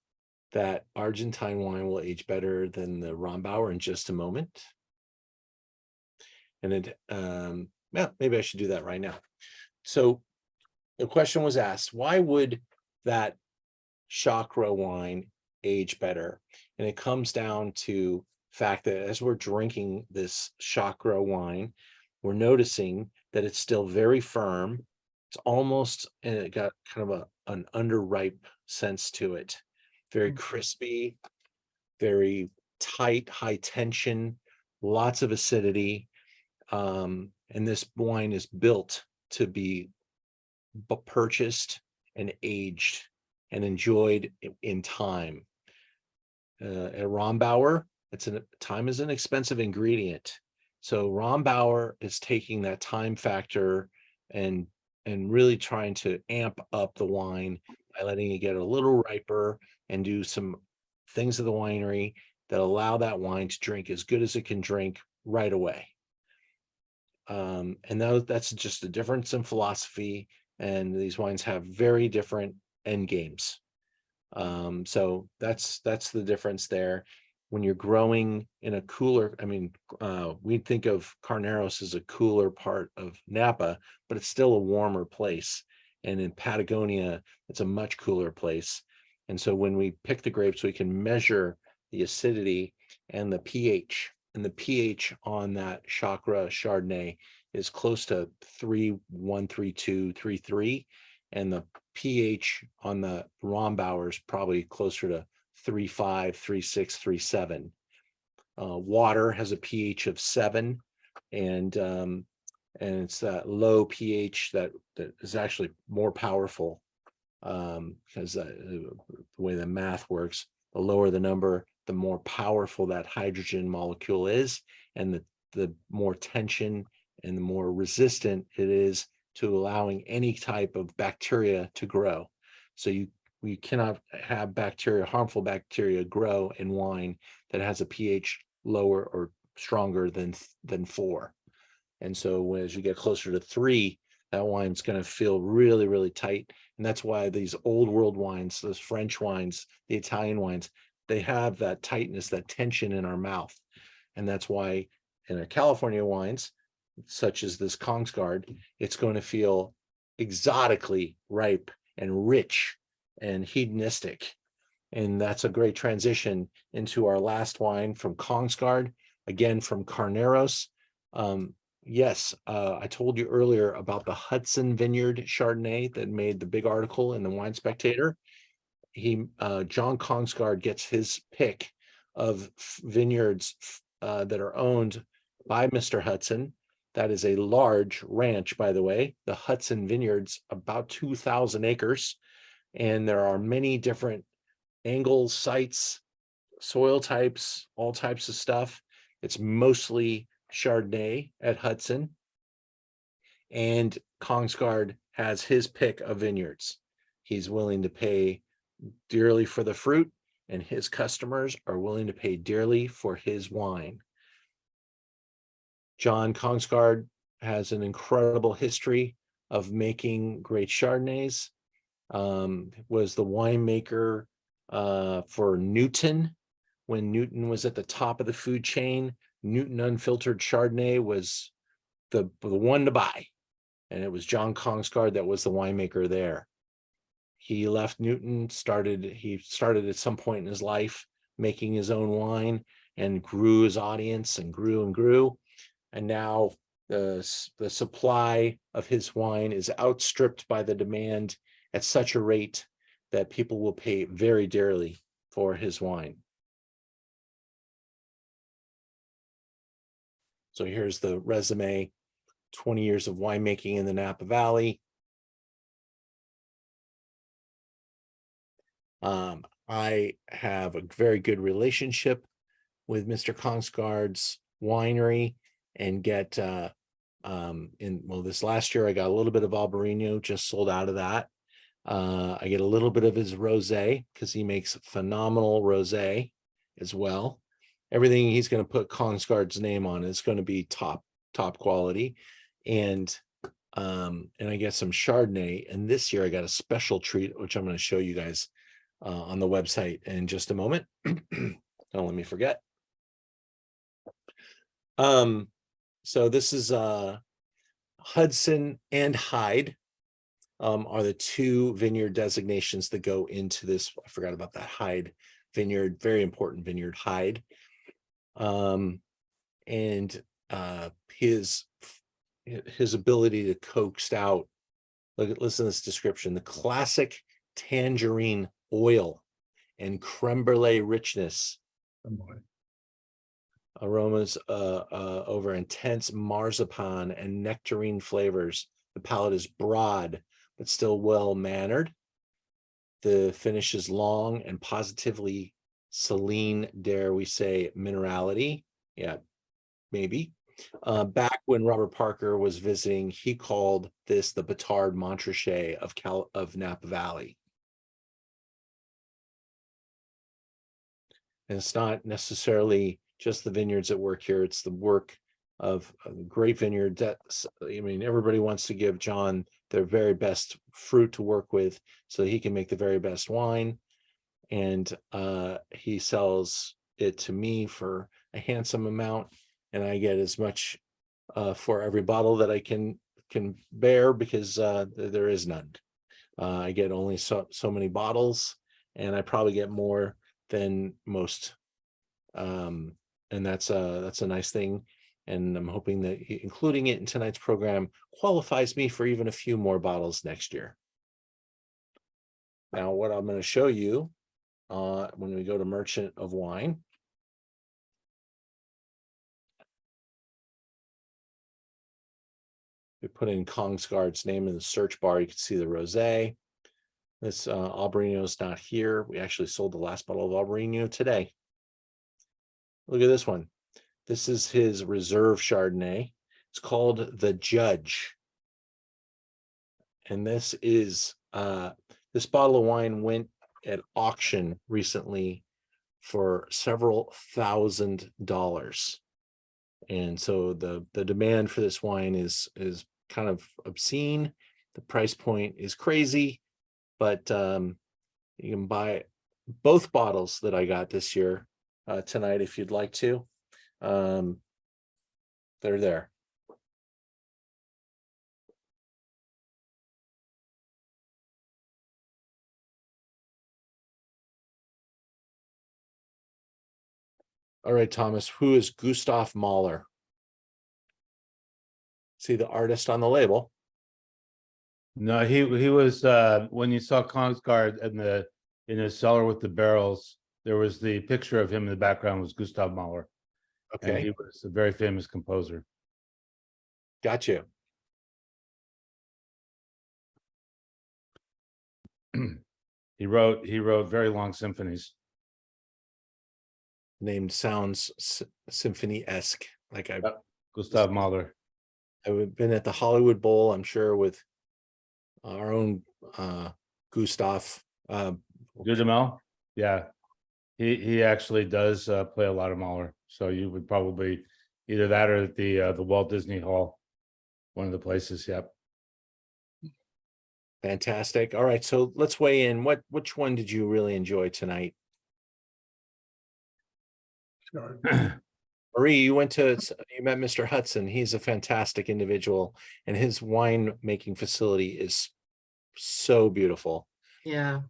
that Argentine wine will age better than the Rombauer in just a moment. And it, well, maybe I should do that right now. So the question was asked, why would that Chacra wine age better? And it comes down to fact that as we're drinking this Chacra wine, we're noticing that it's still very firm. It's almost, and it got kind of an underripe sense to it. Very crispy, very tight, high tension, lots of acidity. And this wine is built to be purchased and aged and enjoyed in time. At Rombauer, time is an expensive ingredient. So Rombauer is taking that time factor and really trying to amp up the wine by letting it get a little riper and do some things of the winery that allow that wine to drink as good as it can drink right away. And that's just a difference in philosophy, and these wines have very different end games. So that's the difference there. When you're growing in a cooler, I mean, we think of Carneros as a cooler part of Napa, but it's still a warmer place. And in Patagonia, it's a much cooler place. And so when we pick the grapes, we can measure the acidity and the pH. And the pH on that Chacra Chardonnay is close to 3.132, 3.3, and the pH on the Rombauer is probably closer to 3.5, 3.6, 3.7. Water has a pH of 7, and it's that low pH that is actually more powerful, because the way the math works, the lower the number, the more powerful that hydrogen molecule is, and the more tension and the more resistant it is to allowing any type of bacteria to grow. So we cannot have bacteria, harmful bacteria, grow in wine that has a pH lower or stronger than 4. And so as you get closer to 3, that wine's going to feel really, really tight. And that's why these old world wines, those French wines, the Italian wines, they have that tightness, that tension in our mouth. And that's why in our California wines, such as this Kongsgaard, it's going to feel exotically ripe and rich and hedonistic. And that's a great transition into our last wine from Kongsgaard, again from Carneros. Yes, I told you earlier about the Hudson Vineyard Chardonnay that made the big article in the Wine Spectator. John Kongsgaard gets his pick of vineyards that are owned by Mr. Hudson. That is a large ranch, by the way. The Hudson Vineyards, about 2,000 acres. And there are many different angles, sites, soil types, all types of stuff. It's mostly Chardonnay at Hudson. And Kongsgaard has his pick of vineyards. He's willing to pay dearly for the fruit, and his customers are willing to pay dearly for his wine. John Kongsgaard has an incredible history of making great Chardonnays. Was the winemaker for Newton when Newton was at the top of the food chain. Newton Unfiltered Chardonnay was the one to buy, and it was John Kongsgaard that was the winemaker there. He left Newton, he started at some point in his life making his own wine and grew his audience and grew and grew. And now the supply of his wine is outstripped by the demand at such a rate that people will pay very dearly for his wine. So here's the resume, 20 years of winemaking in the Napa Valley. I have a very good relationship with Mr. Kongsgaard's winery and get this last year I got a little bit of Albarino, just sold out of that. I get a little bit of his rosé because he makes phenomenal rosé as well. Everything he's going to put Kongsgaard's name on is going to be top quality. And I get some Chardonnay, and this year I got a special treat, which I'm going to show you guys on the website in just a moment. Don't let me forget. So this is Hudson and Hyde are the two vineyard designations that go into this. I forgot about that Hyde vineyard, very important vineyard, Hyde. And his ability to coax out, listen to this description: the classic tangerine oil and creme brulee richness, aromas over intense marzipan and nectarine flavors. The palate is broad but still well mannered. The finish is long and positively saline, dare we say minerality. Yeah, maybe. Back when Robert Parker was visiting, he called this the Batard Montrachet of Napa Valley. And it's not necessarily just the vineyards that work here, it's the work of a great vineyard. That's, I mean, everybody wants to give John their very best fruit to work with so that he can make the very best wine. And he sells it to me for a handsome amount, and I get as much for every bottle that I can bear, because there is none. I get only so many bottles, and I probably get more than most. And that's a nice thing. And I'm hoping that including it in tonight's program qualifies me for even a few more bottles next year. Now, what I'm going to show you when we go to Merchant of Wine, we put in Kongsgaard's name in the search bar, you can see the rosé. This Albarino is not here. We actually sold the last bottle of Albarino today. Look at this one. This is his reserve Chardonnay. It's called The Judge. And this is this bottle of wine went at auction recently for several $1,000s. And so the demand for this wine is kind of obscene. The price point is crazy, but you can buy both bottles that I got this year tonight if you'd like to. They're there. All right, Thomas, who is Gustav Mahler? See the artist on the label? No, he was when you saw Kongsgaard in his cellar with the barrels, there was the picture of him in the background was Gustav Mahler. Okay. And he was a very famous composer. Got you. He wrote very long symphonies. Name sounds symphony-esque. Like Gustav Mahler. I've been at the Hollywood Bowl, I'm sure, with our own Gustav. Dudamel? Yeah. He actually does play a lot of Mahler. So you would probably either that or at the Walt Disney Hall, one of the places. Yep. Fantastic. All right, so let's weigh in. Which one did you really enjoy tonight? Marie, you met Mr. Hudson. He's a fantastic individual, and his wine making facility is so beautiful. Yeah.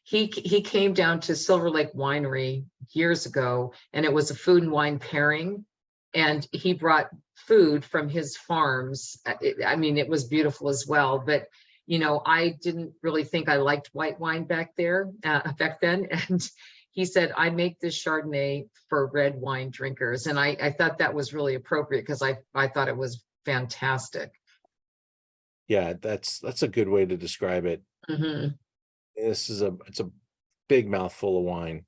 He came down to Silver Lake Winery years ago, and it was a food and wine pairing. And he brought food from his farms. I mean, it was beautiful as well. But, you know, I didn't really think I liked white wine back then. And he said, I make this Chardonnay for red wine drinkers. And I thought that was really appropriate because I thought it was fantastic. Yeah, that's a good way to describe it. Mm-hmm. It's a big mouthful of wine.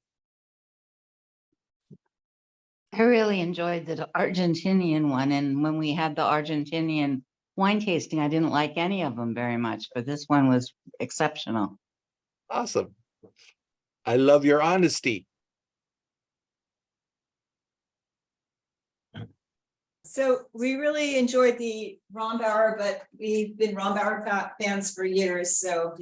I really enjoyed the Argentinian one. And when we had the Argentinian wine tasting, I didn't like any of them very much, but this one was exceptional. Awesome. I love your honesty. So we really enjoyed the Rombauer, but we've been Rombauer fans for years, so.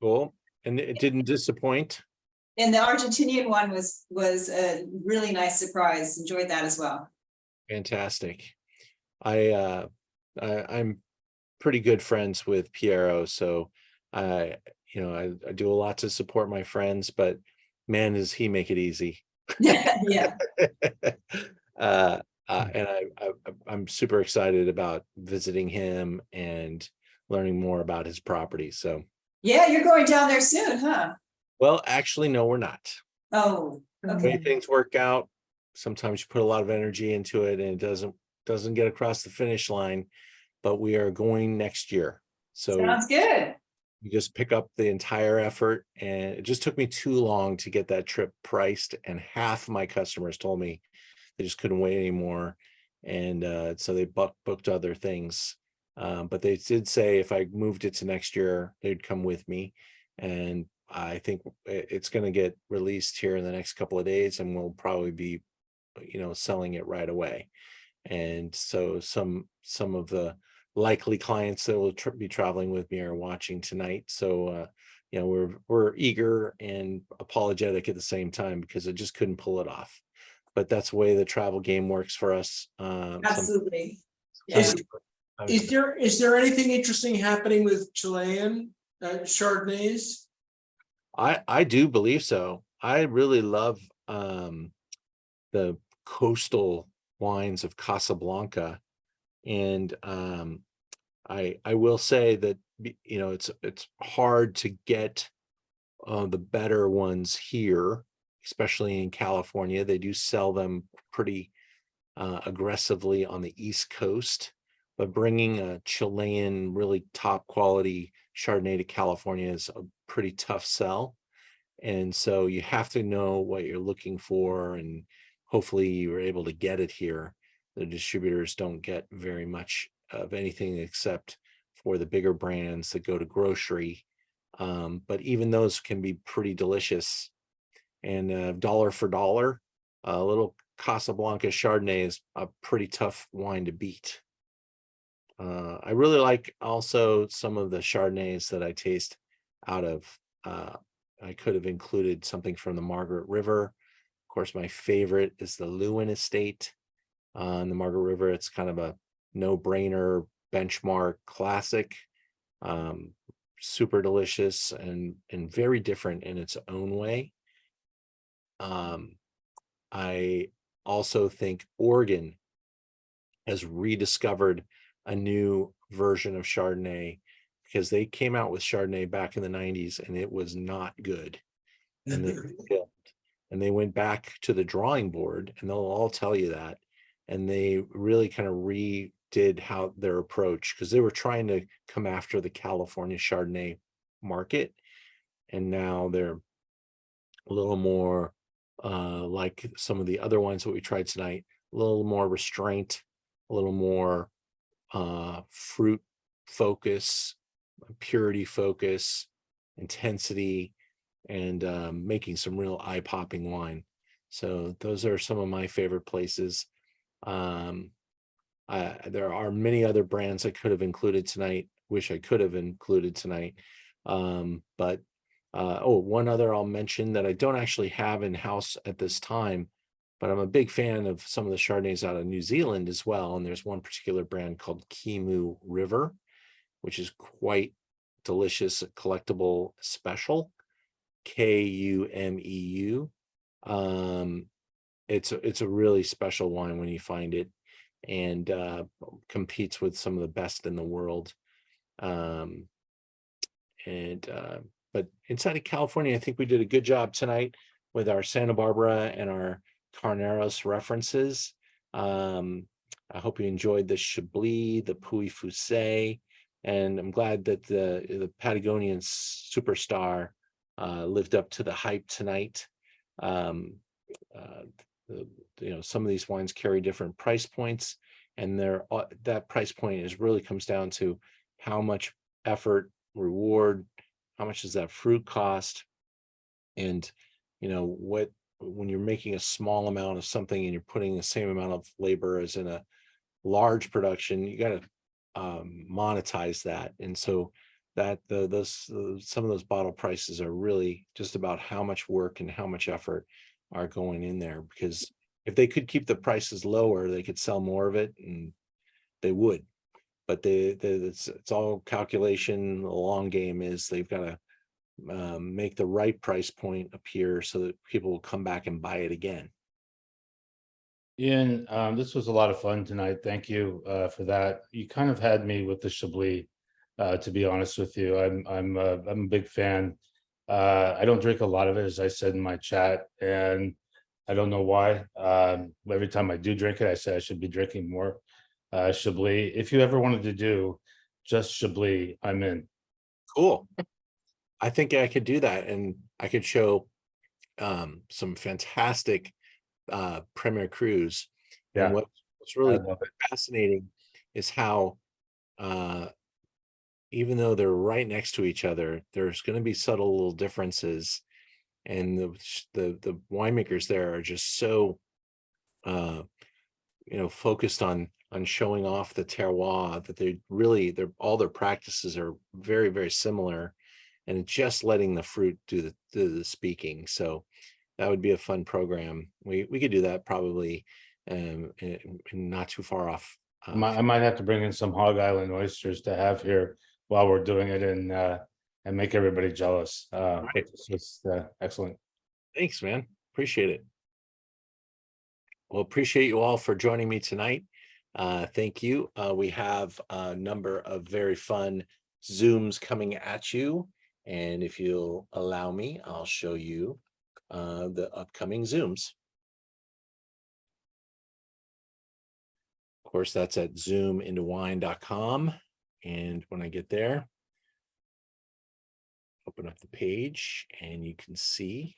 Cool. And it didn't disappoint. And the Argentinian one was a really nice surprise. Enjoyed that as well. Fantastic. I'm pretty good friends with Piero, so I do a lot to support my friends, but man, does he make it easy. Yeah. And I'm super excited about visiting him and learning more about his property. So, Yeah, you're going down there soon, huh? well, actually, no, we're not. Oh, The way okay. things work out, sometimes you put a lot of energy into it and it doesn't get across the finish line, but we are going next year. So Sounds good. you just pick up the entire effort, and it just took me too long to get that trip priced, and half of my customers told me they just couldn't wait anymore, and so they booked other things, but they did say if I moved it to next year they'd come with me, and I think it's going to get released here in the next couple of days, and we'll probably be selling it right away. And so some of the likely clients that will be traveling with me are watching tonight. So, we're eager and apologetic at the same time because I just couldn't pull it off. But that's the way the travel game works for us. Absolutely. Is, Yeah. is there anything interesting happening with Chilean Chardonnays? I do believe so. I really love the coastal wines of Casablanca, and I will say that it's hard to get the better ones here, especially in California. They do sell them pretty aggressively on the East Coast, but bringing a Chilean really top quality Chardonnay to California is a pretty tough sell. And so you have to know what you're looking for, and hopefully you're able to get it here. The distributors don't get very much of anything except for the bigger brands that go to grocery. But even those can be pretty delicious. And dollar for dollar, a little Casablanca Chardonnay is a pretty tough wine to beat. I really like also some of the Chardonnays that I taste out of, I could have included something from the Margaret River. Of course, my favorite is the Lewin Estate on the Margaret River. It's kind of a no-brainer benchmark classic, super delicious and very different in its own way. I also think Oregon has rediscovered a new version of Chardonnay, because they came out with Chardonnay back in the 90s and it was not good. And they went back to the drawing board, and they'll all tell you that. And they really kind of redid how their approach, because they were trying to come after the California Chardonnay market. And now they're a little more like some of the other ones that we tried tonight, a little more restraint, a little more fruit focus, purity focus, intensity, and making some real eye-popping wine. So those are some of my favorite places. There are many other brands I could have included tonight. Wish I could have included tonight. But one other I'll mention that I don't actually have in-house at this time, but I'm a big fan of some of the Chardonnays out of New Zealand as well. And there's one particular brand called Kimu River, which is quite delicious, collectible special, Kumeu. It's a really special wine when you find it, and competes with some of the best in the world. But inside of California, I think we did a good job tonight with our Santa Barbara and our Carneros references. I hope you enjoyed the Chablis, the Pouilly-Fuissé, And I'm glad that the Patagonian superstar lived up to the hype tonight. Um, uh, some of these wines carry different price points, and that price point really comes down to how much effort, reward, how much does that fruit cost, and when you're making a small amount of something and you're putting the same amount of labor as in a large production, you got to monetize that. And so some of those bottle prices are really just about how much work and how much effort are going in there, because if they could keep the prices lower, they could sell more of it, and they would. But it's all calculation. The long game is they've got to make the right price point appear so that people will come back and buy it again. Ian, this was a lot of fun tonight. Thank you for that. You kind of had me with the Chablis, to be honest with you. I'm a big fan. I don't drink a lot of it, as I said in my chat, and I don't know why. Every time I do drink it, I say I should be drinking more Chablis. If you ever wanted to do just Chablis, I'm in. Cool. I think I could do that, and I could show some fantastic Premier Cruise. Yeah. And what's really I love it. fascinating is how even though they're right next to each other, there's going to be subtle little differences, and the winemakers there are just so focused on showing off the terroir that they're all their practices are very, very similar, and it's just letting the fruit do the speaking. So that would be a fun program. We could do that probably not too far off. I might have to bring in some Hog Island oysters to have here while we're doing it, and make everybody jealous. But this was excellent. Thanks, man. Appreciate it. Well, appreciate you all for joining me tonight. Thank you. We have a number of very fun Zooms coming at you. And if you'll allow me, I'll show you the upcoming Zooms. Of course, that's at zoomintowine.com. And when I get there, open up the page and you can see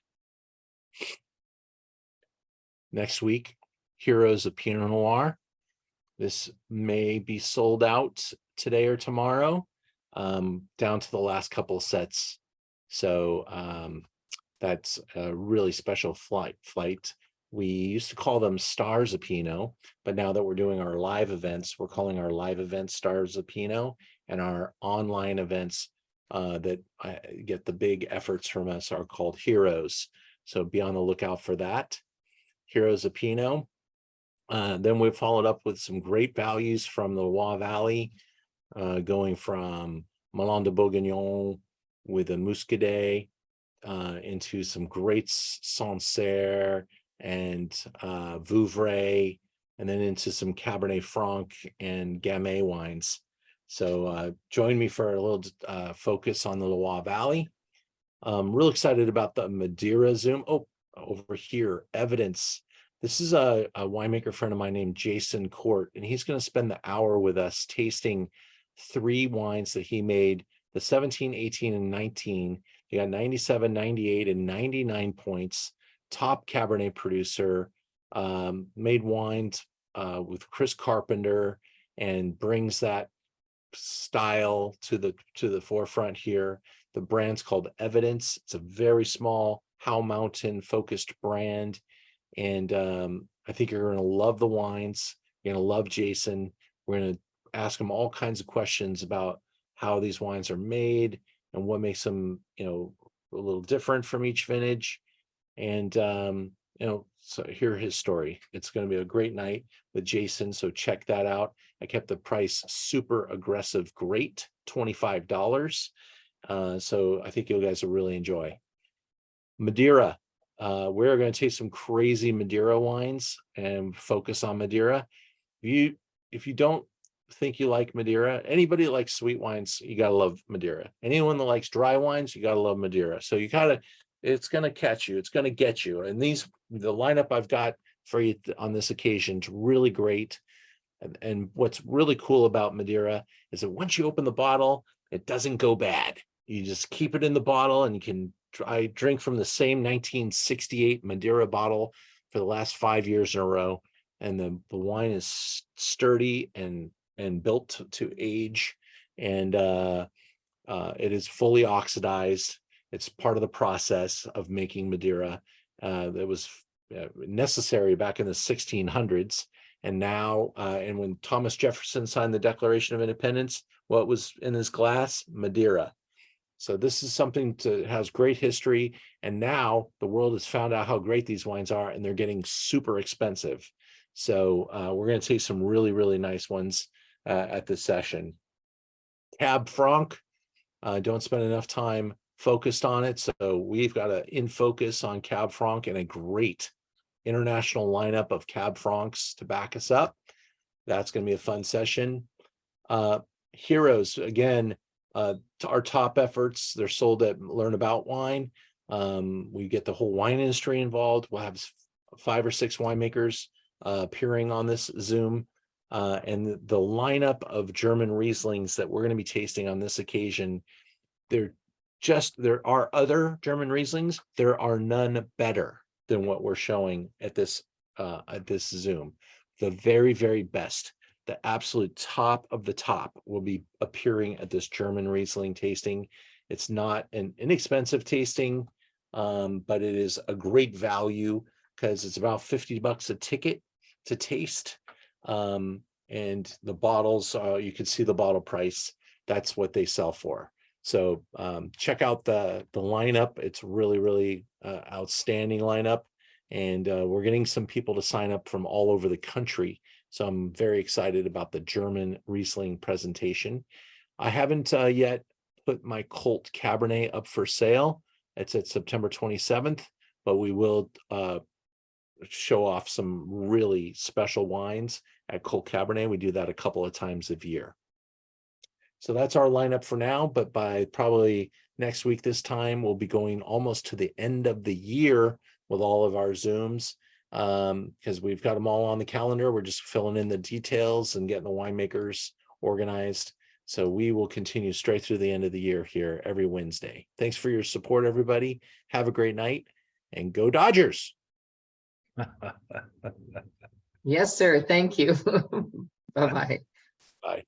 next week, Heroes of Pinot Noir. This may be sold out today or tomorrow, down to the last couple sets. So that's a really special flight. We used to call them Stars of Pinot, but now that we're doing our live events, we're calling our live events Stars of Pinot, and our online events that get the big efforts from us are called Heroes. So be on the lookout for that. Heroes of Pinot. Then we followed up with some great values from the Loire Valley, going from Melon de Bourguignon with a Muscadet into some great Sancerre and Vouvray, and then into some Cabernet Franc and Gamay wines. So join me for a little focus on the Loire Valley. I'm real excited about the Madeira Zoom. Oh, over here, Evidence. This is a winemaker friend of mine named Jason Court, and he's going to spend the hour with us tasting 3 wines that he made, the 17, 18, and 19. He got 97, 98, and 99 points. Top Cabernet producer, made wines with Chris Carpenter, and brings that style to the forefront here. The brand's called Evidence. It's a very small How Mountain focused brand. And I think you're going to love the wines. You're going to love Jason. We're going to ask him all kinds of questions about how these wines are made and what makes them, a little different from each vintage. And, so hear his story. It's going to be a great night with Jason. So check that out. I kept the price super aggressive, great, $25. So I think you guys will really enjoy. Madeira. We're going to taste some crazy Madeira wines and focus on Madeira. If you don't think you like Madeira, anybody that likes sweet wines, you got to love Madeira. Anyone that likes dry wines, you got to love Madeira. So it's going to catch you. It's going to get you. And the lineup I've got for you on this occasion is really great. And what's really cool about Madeira is that once you open the bottle, it doesn't go bad. You just keep it in the bottle, and you can drink from the same 1968 Madeira bottle for the last 5 years in a row. And the wine is sturdy and built to age, and it is fully oxidized. It's part of the process of making Madeira. That was necessary back in the 1600s. And now, and when Thomas Jefferson signed the Declaration of Independence, what was in his glass? Madeira. So this is something that has great history. And now the world has found out how great these wines are, and they're getting super expensive. So we're going to taste some really, really nice ones at this session. Cab Franc, don't spend enough time focused on it. So we've got an in focus on Cab Franc and a great international lineup of Cab Francs to back us up. That's going to be a fun session. Heroes, again, our top efforts, they're sold at Learn About Wine. We get the whole wine industry involved. We'll have 5 or 6 winemakers appearing on this Zoom. And the lineup of German Rieslings that we're going to be tasting on this occasion, there are other German Rieslings. There are none better than what we're showing at this Zoom. The very, very best, the absolute top of the top will be appearing at this German Riesling tasting. It's not an inexpensive tasting, but it is a great value because it's about $50 a ticket to taste. And the bottles, you can see the bottle price. That's what they sell for. So check out the lineup. It's really, really outstanding lineup. And we're getting some people to sign up from all over the country. So I'm very excited about the German Riesling presentation. I haven't yet put my Colt Cabernet up for sale. It's at September 27th, but we will show off some really special wines at Colt Cabernet. We do that a couple of times a year. So that's our lineup for now, but by probably next week this time, we'll be going almost to the end of the year with all of our Zooms, because we've got them all on the calendar. We're just filling in the details and getting the winemakers organized. So we will continue straight through the end of the year here every Wednesday. Thanks for your support, everybody. Have a great night, and go Dodgers. Yes, sir. Thank you. Bye-bye. Bye.